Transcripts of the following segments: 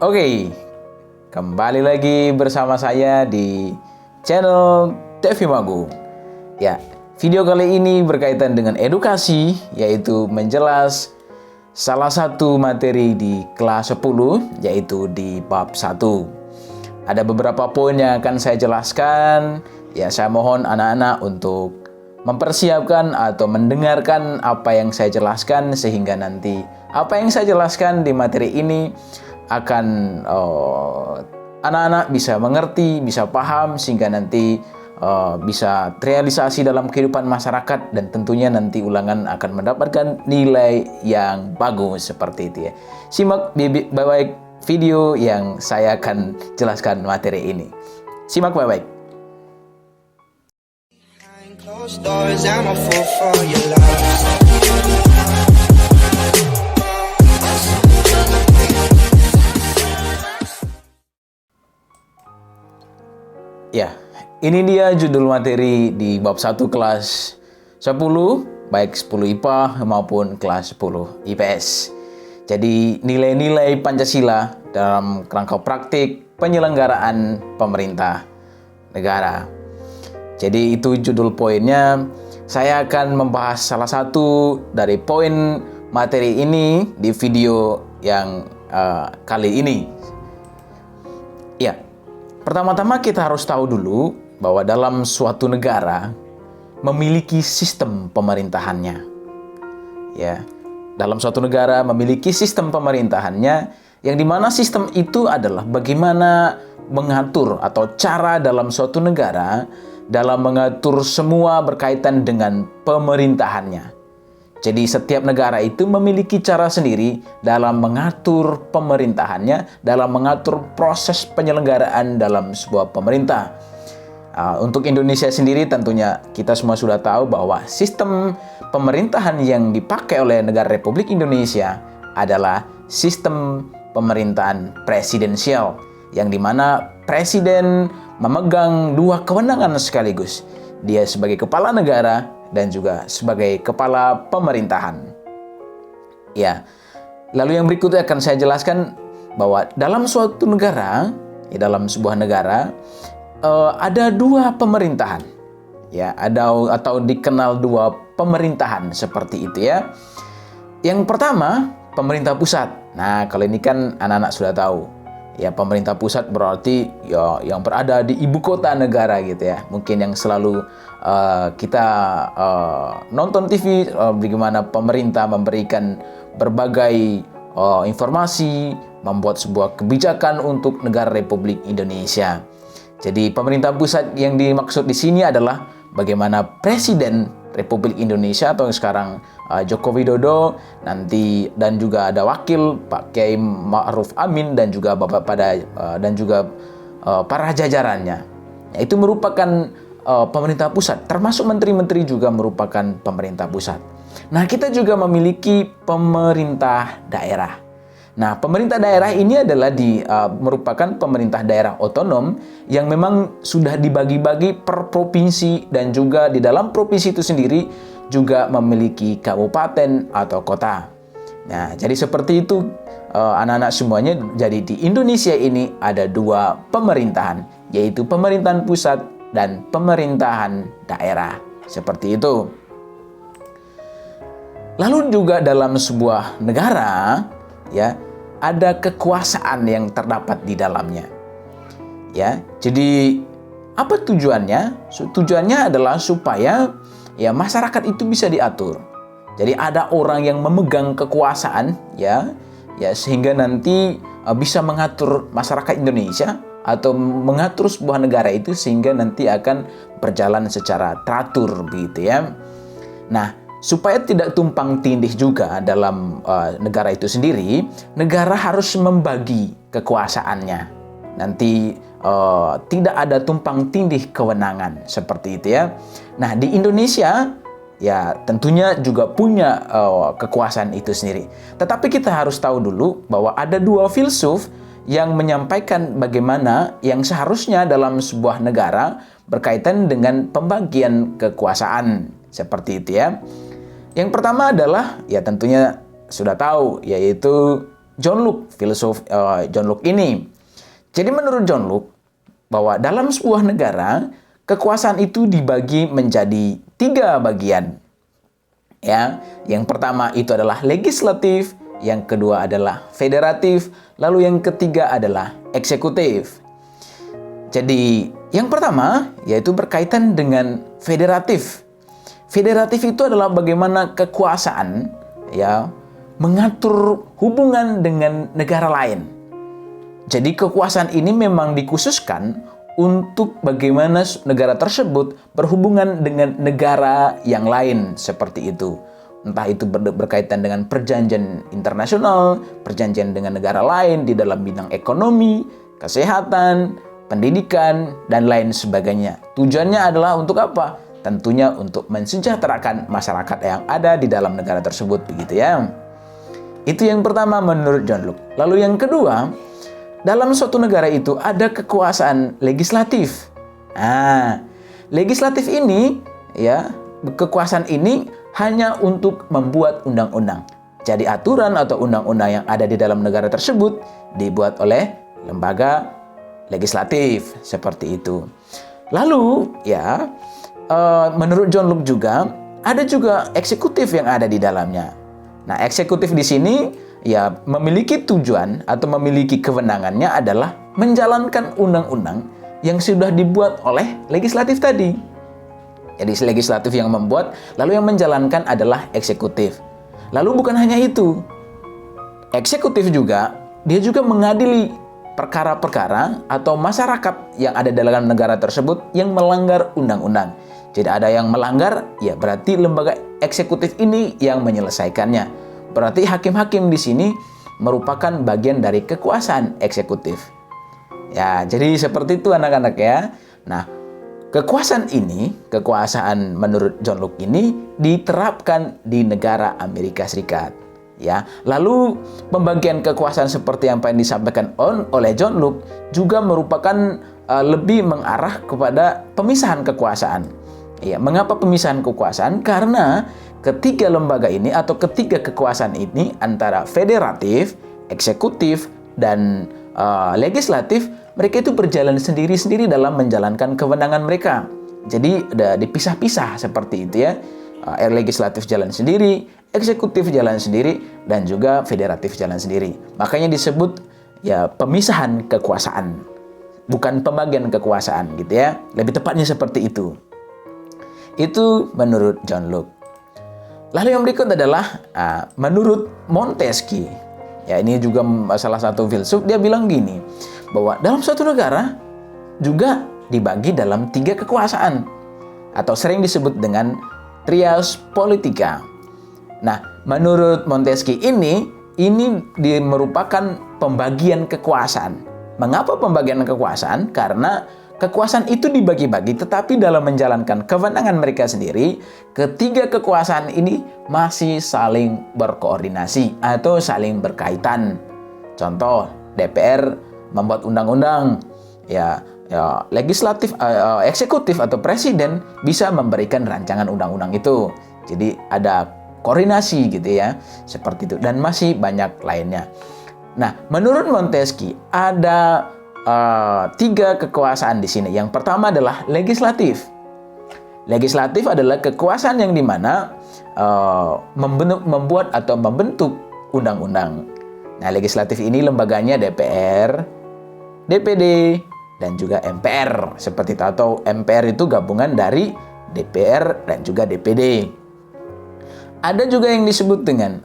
Oke, kembali lagi bersama saya di channel Devi Magu. Ya, video kali ini berkaitan dengan edukasi, yaitu menjelas salah satu materi di kelas 10, yaitu di bab 1. Ada beberapa poin yang akan saya jelaskan. Ya, saya mohon anak-anak untuk mempersiapkan atau mendengarkan apa yang saya jelaskan, sehingga nanti apa yang saya jelaskan di materi ini akan anak-anak bisa mengerti, bisa paham, sehingga nanti bisa terrealisasi dalam kehidupan masyarakat, dan tentunya nanti ulangan akan mendapatkan nilai yang bagus seperti itu ya. Simak baik-baik video yang saya akan jelaskan materi ini. Simak baik-baik. Ya, ini dia judul materi di bab 1 kelas 10, baik 10 IPA maupun kelas 10 IPS. Jadi, nilai-nilai Pancasila dalam kerangka praktik penyelenggaraan pemerintah negara. Jadi, itu judul poinnya. Saya akan membahas salah satu dari poin materi ini di video yang kali ini. Ya. Pertama-tama kita harus tahu dulu bahwa dalam suatu negara memiliki sistem pemerintahannya. Ya, dalam suatu negara memiliki sistem pemerintahannya, yang dimana sistem itu adalah bagaimana mengatur atau cara dalam suatu negara dalam mengatur semua berkaitan dengan pemerintahannya. Jadi setiap negara itu memiliki cara sendiri dalam mengatur pemerintahannya, dalam mengatur proses penyelenggaraan dalam sebuah pemerintah. Untuk Indonesia sendiri tentunya kita semua sudah tahu bahwa sistem pemerintahan yang dipakai oleh negara Republik Indonesia adalah sistem pemerintahan presidensial, yang dimana presiden memegang dua kewenangan sekaligus. Dia sebagai kepala negara dan juga sebagai kepala pemerintahan. Ya, lalu yang berikutnya akan saya jelaskan bahwa dalam suatu negara, dalam sebuah negara ada dua pemerintahan. Ya, atau dikenal dua pemerintahan seperti itu ya. Yang pertama, pemerintah pusat. Nah, kalau ini kan anak-anak sudah tahu. Ya, pemerintah pusat berarti ya yang berada di ibu kota negara gitu ya. Mungkin yang selalu kita nonton TV, bagaimana pemerintah memberikan berbagai informasi, membuat sebuah kebijakan untuk negara Republik Indonesia. Jadi pemerintah pusat yang dimaksud di sini adalah bagaimana Presiden Republik Indonesia atau sekarang Joko Widodo nanti, dan juga ada wakil Pak Kiai Ma'ruf Amin dan juga para jajarannya. Itu merupakan pemerintah pusat, termasuk menteri-menteri juga merupakan pemerintah pusat. Nah, kita juga memiliki pemerintah daerah. Nah, pemerintah daerah ini adalah merupakan pemerintah daerah otonom yang memang sudah dibagi-bagi per provinsi, dan juga di dalam provinsi itu sendiri juga memiliki kabupaten atau kota. Nah, jadi seperti itu anak-anak semuanya. Jadi di Indonesia ini ada dua pemerintahan, yaitu pemerintahan pusat dan pemerintahan daerah. Seperti itu. Lalu juga dalam sebuah negara ya, ada kekuasaan yang terdapat di dalamnya. Ya, jadi apa tujuannya? Tujuannya adalah supaya ya masyarakat itu bisa diatur. Jadi ada orang yang memegang kekuasaan ya sehingga nanti bisa mengatur masyarakat Indonesia atau mengatur sebuah negara itu sehingga nanti akan berjalan secara teratur begitu ya. Nah, supaya tidak tumpang tindih juga dalam negara itu sendiri, negara harus membagi kekuasaannya. Nanti tidak ada tumpang tindih kewenangan seperti itu ya. Nah, di Indonesia ya tentunya juga punya kekuasaan itu sendiri. Tetapi kita harus tahu dulu bahwa ada dua filsuf yang menyampaikan bagaimana yang seharusnya dalam sebuah negara berkaitan dengan pembagian kekuasaan seperti itu ya. Yang pertama adalah ya tentunya sudah tahu, yaitu John Locke, filsuf John Locke ini. Jadi menurut John Locke, bahwa dalam sebuah negara, kekuasaan itu dibagi menjadi 3 bagian. Ya, yang pertama itu adalah legislatif, yang kedua adalah federatif, lalu yang ketiga adalah eksekutif. Jadi, yang pertama yaitu berkaitan dengan federatif. Federatif itu adalah bagaimana kekuasaan ya mengatur hubungan dengan negara lain. Jadi kekuasaan ini memang dikhususkan untuk bagaimana negara tersebut berhubungan dengan negara yang lain seperti itu. Entah itu berkaitan dengan perjanjian internasional, perjanjian dengan negara lain di dalam bidang ekonomi, kesehatan, pendidikan, dan lain sebagainya. Tujuannya adalah untuk apa? Tentunya untuk mensejahterakan masyarakat yang ada di dalam negara tersebut, begitu ya. Itu yang pertama menurut John Locke. Lalu yang kedua, dalam suatu negara itu ada kekuasaan legislatif. Nah, legislatif ini ya, kekuasaan ini hanya untuk membuat undang-undang. Jadi aturan atau undang-undang yang ada di dalam negara tersebut dibuat oleh lembaga legislatif seperti itu. Lalu ya, menurut John Locke juga ada juga eksekutif yang ada di dalamnya. Nah, eksekutif di sini ya memiliki tujuan atau memiliki kewenangannya adalah menjalankan undang-undang yang sudah dibuat oleh legislatif tadi. Jadi legislatif yang membuat, lalu yang menjalankan adalah eksekutif. Lalu bukan hanya itu, eksekutif juga, dia juga mengadili perkara-perkara atau masyarakat yang ada dalam negara tersebut yang melanggar undang-undang. Jadi ada yang melanggar, ya berarti lembaga eksekutif ini yang menyelesaikannya. Berarti hakim-hakim di sini merupakan bagian dari kekuasaan eksekutif. Ya, jadi seperti itu anak-anak ya. Nah, kekuasaan ini, kekuasaan menurut John Locke ini diterapkan di negara Amerika Serikat. Ya, lalu pembagian kekuasaan seperti yang disampaikan oleh John Locke juga merupakan lebih mengarah kepada pemisahan kekuasaan. Ya, mengapa pemisahan kekuasaan? Karena ketiga lembaga ini atau ketiga kekuasaan ini antara federatif, eksekutif, dan legislatif, mereka itu berjalan sendiri-sendiri dalam menjalankan kewenangan mereka. Jadi dipisah-pisah seperti itu ya. Legislatif jalan sendiri, eksekutif jalan sendiri, dan juga federatif jalan sendiri. Makanya disebut ya pemisahan kekuasaan, bukan pembagian kekuasaan gitu ya. Lebih tepatnya seperti itu. Itu menurut John Locke. Lalu yang berikut adalah menurut Montesquieu. Ya, ini juga salah satu filsuf, dia bilang gini, bahwa dalam suatu negara juga dibagi dalam 3 kekuasaan atau sering disebut dengan trias politica. Nah, menurut Montesquieu ini merupakan pembagian kekuasaan. Mengapa pembagian kekuasaan? Karena kekuasaan itu dibagi-bagi, tetapi dalam menjalankan kewenangan mereka sendiri, ketiga kekuasaan ini masih saling berkoordinasi atau saling berkaitan. Contoh, DPR membuat undang-undang, ya legislatif, eksekutif atau presiden bisa memberikan rancangan undang-undang itu. Jadi ada koordinasi gitu ya, seperti itu, dan masih banyak lainnya. Nah, menurut Montesquieu ada 3 kekuasaan di sini. Yang pertama adalah legislatif. Legislatif adalah kekuasaan yang dimana membuat atau membentuk undang-undang. Nah, legislatif ini lembaganya DPR, DPD, dan juga MPR. Seperti itu, atau MPR itu gabungan dari DPR dan juga DPD. Ada juga yang disebut dengan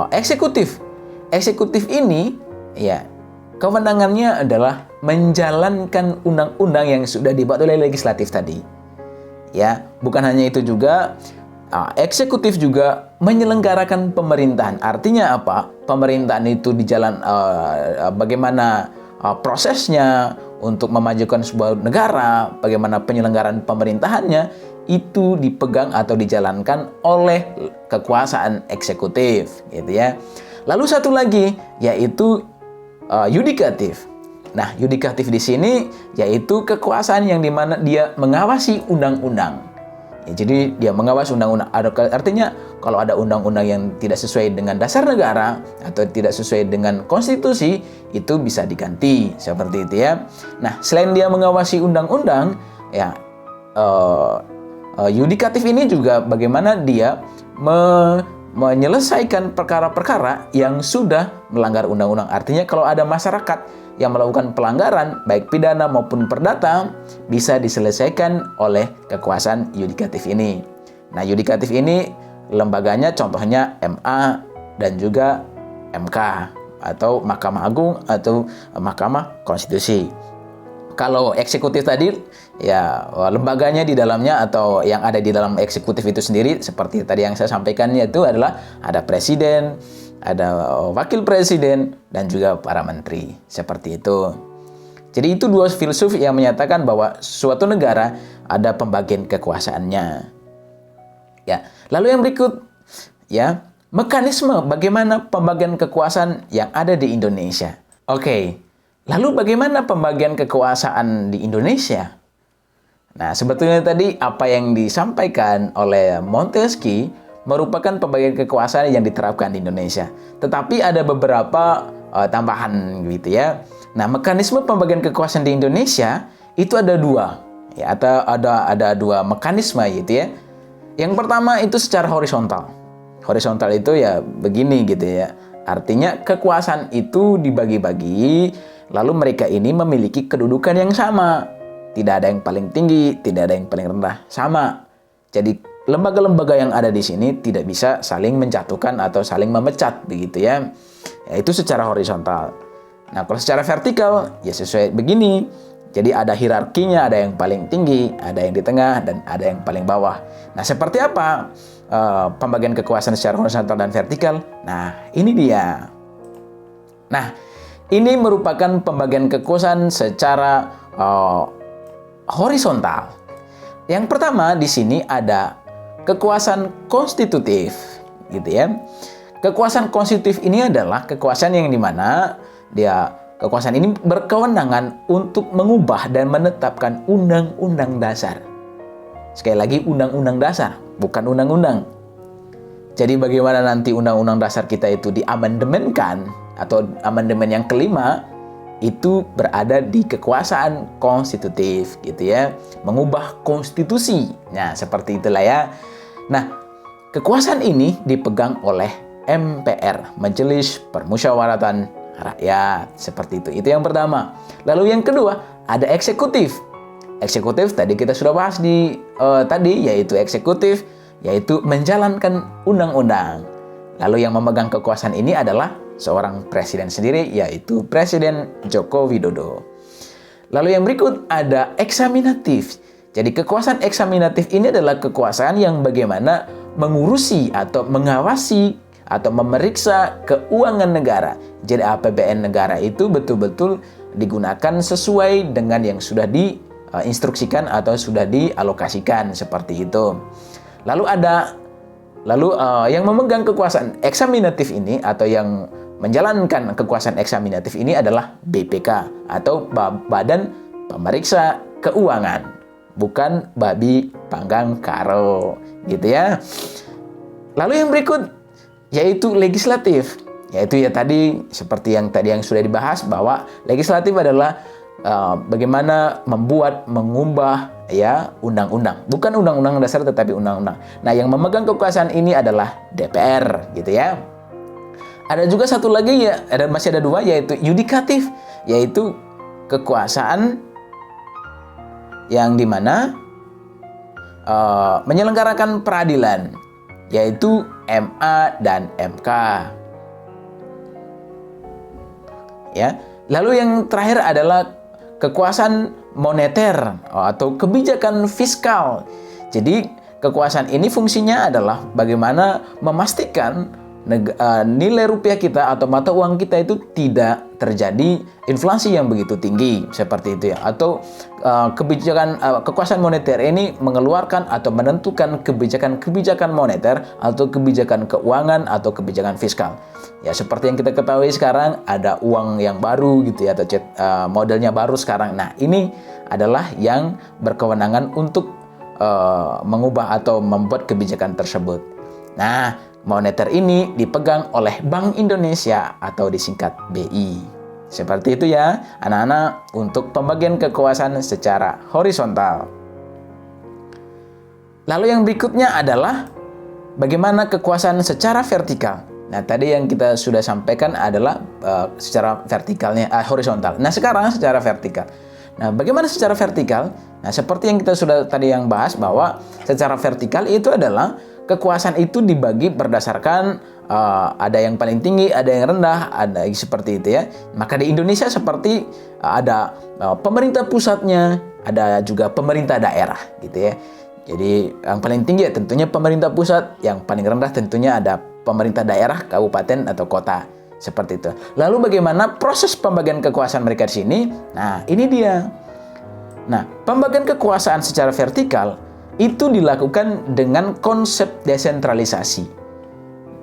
eksekutif. Eksekutif ini ya kewenangannya adalah menjalankan undang-undang yang sudah dibuat oleh legislatif tadi. Ya, bukan hanya itu juga, eksekutif juga menyelenggarakan pemerintahan. Artinya apa? Pemerintahan itu bagaimana prosesnya untuk memajukan sebuah negara, bagaimana penyelenggaraan pemerintahannya, itu dipegang atau dijalankan oleh kekuasaan eksekutif, gitu ya. Lalu satu lagi yaitu yudikatif. Nah, yudikatif di sini yaitu kekuasaan yang dimana dia mengawasi undang-undang. Ya, jadi dia mengawasi undang-undang. Artinya kalau ada undang-undang yang tidak sesuai dengan dasar negara atau tidak sesuai dengan konstitusi, itu bisa diganti seperti itu ya. Nah, selain dia mengawasi undang-undang, ya yudikatif ini juga bagaimana dia menyelesaikan perkara-perkara yang sudah melanggar undang-undang. Artinya kalau ada masyarakat yang melakukan pelanggaran baik pidana maupun perdata bisa diselesaikan oleh kekuasaan yudikatif ini. Nah, yudikatif ini lembaganya contohnya MA dan juga MK atau Mahkamah Agung atau Mahkamah Konstitusi. Kalau eksekutif tadi ya lembaganya di dalamnya atau yang ada di dalam eksekutif itu sendiri seperti tadi yang saya sampaikan, yaitu adalah ada presiden, ada wakil presiden, dan juga para menteri. Seperti itu. Jadi itu dua filsuf yang menyatakan bahwa suatu negara ada pembagian kekuasaannya. Ya, lalu yang berikut ya, mekanisme bagaimana pembagian kekuasaan yang ada di Indonesia. Oke. Lalu bagaimana pembagian kekuasaan di Indonesia? Nah, sebetulnya tadi apa yang disampaikan oleh Montesquieu merupakan pembagian kekuasaan yang diterapkan di Indonesia. Tetapi ada beberapa tambahan gitu ya. Nah, mekanisme pembagian kekuasaan di Indonesia itu ada dua. Ya, ada dua mekanisme gitu ya. Yang pertama itu secara horizontal. Horizontal itu ya begini gitu ya. Artinya kekuasaan itu dibagi-bagi, lalu mereka ini memiliki kedudukan yang sama. Tidak ada yang paling tinggi, tidak ada yang paling rendah, sama. Jadi lembaga-lembaga yang ada di sini tidak bisa saling menjatuhkan atau saling memecat begitu ya. Ya, itu secara horizontal. Nah, kalau secara vertikal ya sesuai begini. Jadi ada hierarkinya, ada yang paling tinggi, ada yang di tengah, dan ada yang paling bawah. Nah, seperti apa pembagian kekuasaan secara horizontal dan vertikal? Nah, ini dia. Nah, ini merupakan pembagian kekuasaan secara horizontal. Yang pertama di sini ada kekuasaan konstitutif, gitu ya. Kekuasaan konstitutif ini adalah kekuasaan yang dimana kekuasaan ini berkewenangan untuk mengubah dan menetapkan undang-undang dasar. Sekali lagi, undang-undang dasar, bukan undang-undang. Jadi bagaimana nanti undang-undang dasar kita itu diamandemenkan atau amandemen yang kelima itu berada di kekuasaan konstitutif gitu ya, mengubah konstitusi. Nah, seperti itulah ya. Nah, kekuasaan ini dipegang oleh MPR, Majelis Permusyawaratan Rakyat, seperti itu. Itu yang pertama. Lalu yang kedua, ada eksekutif. Eksekutif tadi kita sudah bahas yaitu eksekutif yaitu menjalankan undang-undang. Lalu yang memegang kekuasaan ini adalah seorang presiden sendiri, yaitu Presiden Joko Widodo. Lalu yang berikut ada eksaminatif. Jadi kekuasaan eksaminatif ini adalah kekuasaan yang bagaimana mengurusi atau mengawasi atau memeriksa keuangan negara. Jadi APBN negara itu betul-betul digunakan sesuai dengan yang sudah diinstruksikan atau sudah dialokasikan, seperti itu. Lalu yang memegang kekuasaan eksaminatif ini atau yang menjalankan kekuasaan eksaminatif ini adalah BPK atau Badan Pemeriksa Keuangan, bukan babi panggang karo, gitu ya. Lalu yang berikut yaitu legislatif, yaitu ya tadi seperti yang sudah dibahas bahwa legislatif adalah bagaimana mengubah ya undang-undang, bukan undang-undang dasar tetapi undang-undang. Nah, yang memegang kekuasaan ini adalah DPR, gitu ya. Ada juga satu lagi ya, masih ada dua, yaitu yudikatif, yaitu kekuasaan yang dimana menyelenggarakan peradilan, yaitu MA dan MK. Ya, lalu yang terakhir adalah kekuasaan moneter atau kebijakan fiskal. Jadi kekuasaan ini fungsinya adalah bagaimana memastikan nilai rupiah kita atau mata uang kita itu tidak terjadi inflasi yang begitu tinggi, seperti itu ya. Atau kekuasaan moneter ini mengeluarkan atau menentukan kebijakan moneter atau kebijakan keuangan atau kebijakan fiskal. Ya, seperti yang kita ketahui sekarang ada uang yang baru gitu ya, atau modelnya baru sekarang. Nah, ini adalah yang berkewenangan untuk mengubah atau membuat kebijakan tersebut. Nah, moneter ini dipegang oleh Bank Indonesia atau disingkat BI. Seperti itu ya, anak-anak, untuk pembagian kekuasaan secara horizontal. Lalu yang berikutnya adalah bagaimana kekuasaan secara vertikal. Nah, tadi yang kita sudah sampaikan adalah secara vertikalnya, horizontal. Nah, sekarang secara vertikal. Nah, bagaimana secara vertikal? Nah, seperti yang kita sudah tadi yang bahas bahwa secara vertikal itu adalah kekuasaan itu dibagi berdasarkan ada yang paling tinggi, ada yang rendah, ada seperti itu ya. Maka di Indonesia seperti ada pemerintah pusatnya, ada juga pemerintah daerah gitu ya. Jadi yang paling tinggi ya tentunya pemerintah pusat, yang paling rendah tentunya ada pemerintah daerah, kabupaten atau kota. Seperti itu. Lalu bagaimana proses pembagian kekuasaan mereka di sini? Nah, ini dia. Nah, pembagian kekuasaan secara vertikal itu dilakukan dengan konsep desentralisasi.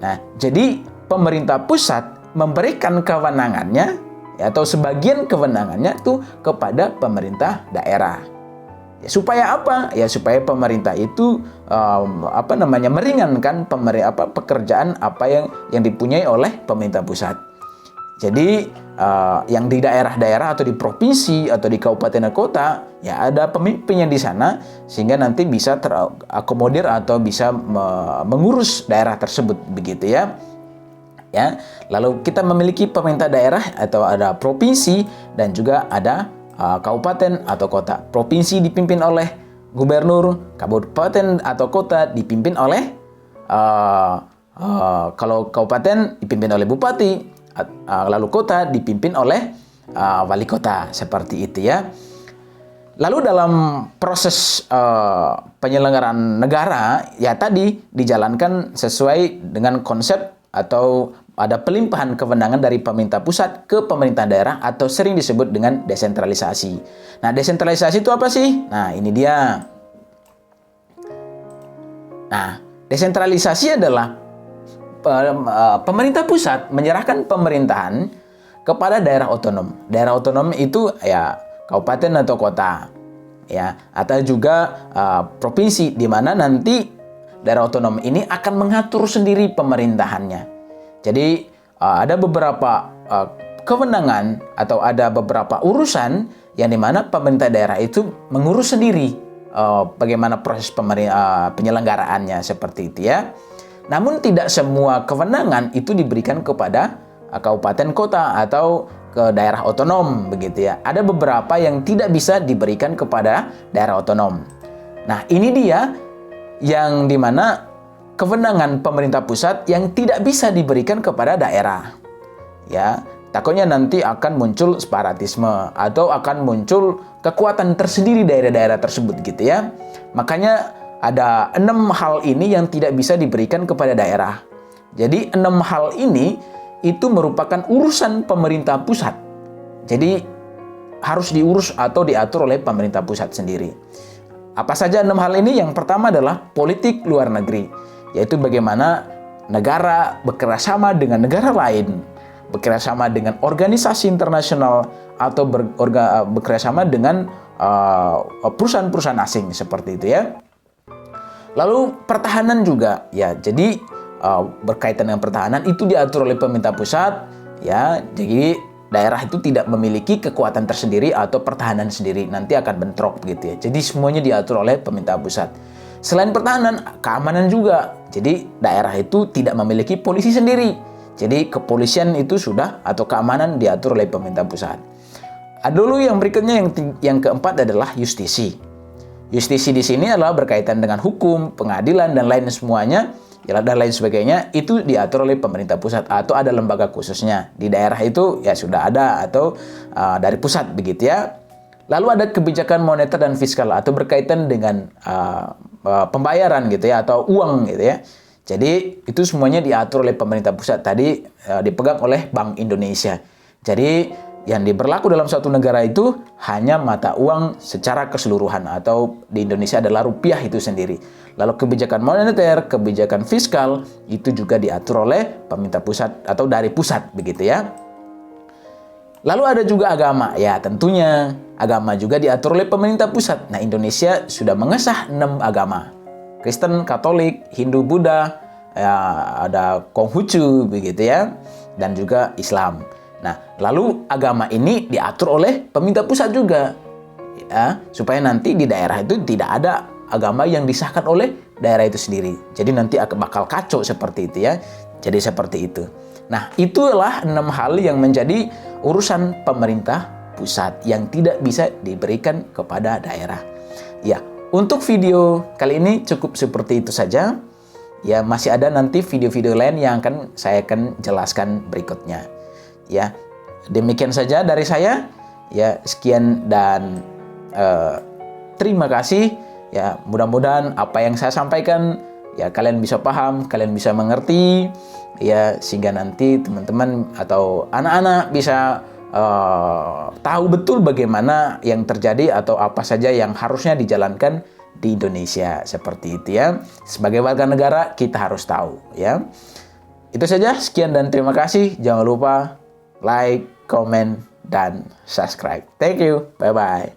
Nah, jadi pemerintah pusat memberikan kewenangannya atau sebagian kewenangannya itu kepada pemerintah daerah. Ya, supaya apa? Ya supaya pemerintah itu meringankan pekerjaan yang dipunyai oleh pemerintah pusat. Jadi yang di daerah-daerah atau di provinsi atau di kabupaten dan kota ya ada pemimpinnya di sana sehingga nanti bisa terakomodir atau bisa mengurus daerah tersebut begitu ya. Ya, lalu kita memiliki pemerintah daerah atau ada provinsi dan juga ada kabupaten atau kota. Provinsi dipimpin oleh gubernur, kabupaten atau kota dipimpin oleh kalau kabupaten dipimpin oleh bupati, lalu kota dipimpin oleh wali kota, seperti itu ya. Lalu dalam proses penyelenggaraan negara ya tadi dijalankan sesuai dengan konsep atau ada pelimpahan kewenangan dari pemerintah pusat ke pemerintah daerah atau sering disebut dengan desentralisasi. Nah, desentralisasi itu apa sih? Nah, ini dia. Nah, desentralisasi adalah pemerintah pusat menyerahkan pemerintahan kepada daerah otonom. Daerah otonom itu ya kabupaten atau kota, ya, atau juga provinsi di mana nanti daerah otonom ini akan mengatur sendiri pemerintahannya. Jadi ada beberapa kewenangan atau ada beberapa urusan yang dimana pemerintah daerah itu mengurus sendiri bagaimana proses penyelenggaraannya, seperti itu ya. Namun tidak semua kewenangan itu diberikan kepada kabupaten kota atau ke daerah otonom begitu ya. Ada beberapa yang tidak bisa diberikan kepada daerah otonom. Nah, ini dia yang dimana kewenangan pemerintah pusat yang tidak bisa diberikan kepada daerah. Ya, takutnya nanti akan muncul separatisme atau akan muncul kekuatan tersendiri daerah-daerah tersebut gitu ya. Makanya ada 6 hal ini yang tidak bisa diberikan kepada daerah. Jadi 6 hal ini itu merupakan urusan pemerintah pusat. Jadi harus diurus atau diatur oleh pemerintah pusat sendiri. Apa saja 6 hal ini? Yang pertama adalah politik luar negeri, yaitu bagaimana negara bekerjasama dengan negara lain, bekerjasama dengan organisasi internasional atau bekerjasama dengan perusahaan-perusahaan asing, seperti itu ya. Lalu pertahanan juga ya, jadi berkaitan dengan pertahanan itu diatur oleh pemerintah pusat ya. Jadi daerah itu tidak memiliki kekuatan tersendiri atau pertahanan sendiri, nanti akan bentrok gitu ya. Jadi semuanya diatur oleh pemerintah pusat. Selain pertahanan, keamanan juga. Jadi daerah itu tidak memiliki polisi sendiri. Jadi kepolisian itu sudah atau keamanan diatur oleh pemerintah pusat. Dulu yang berikutnya yang keempat adalah justisi. Justisi di sini adalah berkaitan dengan hukum, pengadilan dan lain semuanya, ya dan lain sebagainya itu diatur oleh pemerintah pusat atau ada lembaga khususnya. Di daerah itu ya sudah ada atau dari pusat begitu ya. Lalu ada kebijakan moneter dan fiskal atau berkaitan dengan pembayaran gitu ya atau uang gitu ya. Jadi itu semuanya diatur oleh pemerintah pusat, tadi dipegang oleh Bank Indonesia. Jadi yang diberlaku dalam suatu negara itu hanya mata uang secara keseluruhan atau di Indonesia adalah rupiah itu sendiri. Lalu kebijakan moneter, kebijakan fiskal itu juga diatur oleh pemerintah pusat atau dari pusat begitu ya. Lalu ada juga agama. Ya, tentunya agama juga diatur oleh pemerintah pusat. Nah, Indonesia sudah mengesah 6 agama. Kristen, Katolik, Hindu, Buddha, ya, ada Konghucu begitu ya, dan juga Islam. Nah, lalu agama ini diatur oleh pemerintah pusat juga. Ya, supaya nanti di daerah itu tidak ada agama yang disahkan oleh daerah itu sendiri. Jadi nanti bakal kacau seperti itu ya. Jadi seperti itu. Nah, itulah 6 hal yang menjadi urusan pemerintah pusat yang tidak bisa diberikan kepada daerah. Ya, untuk video kali ini cukup seperti itu saja. Ya, masih ada nanti video-video lain yang saya akan jelaskan berikutnya. Ya, demikian saja dari saya. Ya, sekian dan terima kasih. Ya, mudah-mudahan apa yang saya sampaikan ya kalian bisa paham, kalian bisa mengerti, ya, sehingga nanti teman-teman atau anak-anak bisa tahu betul bagaimana yang terjadi atau apa saja yang harusnya dijalankan di Indonesia seperti itu ya. Sebagai warga negara kita harus tahu ya. Itu saja, sekian dan terima kasih. Jangan lupa like, comment, dan subscribe. Thank you. Bye-bye.